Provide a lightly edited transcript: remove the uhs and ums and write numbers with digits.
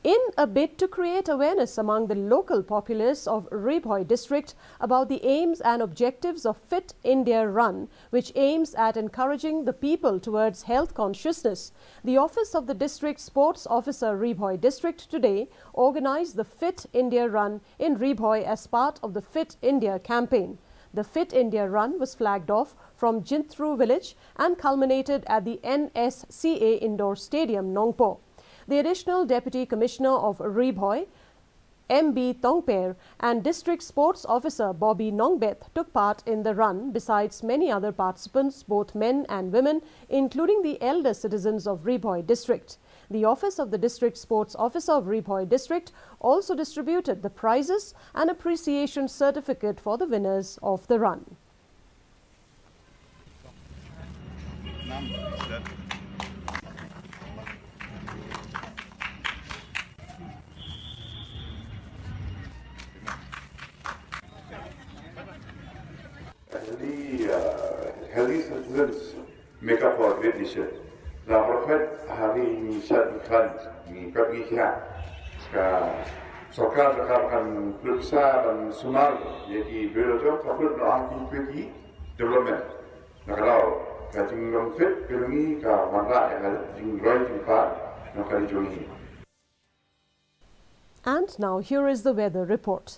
in a bid to create awareness among the local populace of Ribhoi district about the aims and objectives of Fit India Run, which aims at encouraging the people towards health consciousness. The Office of the District Sports Officer Ribhoi district today organized the Fit India Run in Ribhoi as part of the Fit India campaign. The Fit India Run was flagged off from Jinthru village and culminated at the NSCA Indoor Stadium, Nongpo. The Additional Deputy Commissioner of Ribhoi, M.B. Tongper, and District Sports Officer Bobby Nongbeth took part in the run, besides many other participants, both men and women, including the elder citizens of Ribhoi district. The Office of the District Sports Officer of Ribhoi district also distributed the prizes and appreciation certificate for the winners of the run. Healthy citizens make up for a great nation. La Prophet hari misal ikan ni pergian. Sokar akan periksa dan sunar jadi beliau takut nak pergi development. Nak kalau kajing long fit pergi ke mana yang ada jing roy jingpa nak kali join. And now here is the weather report.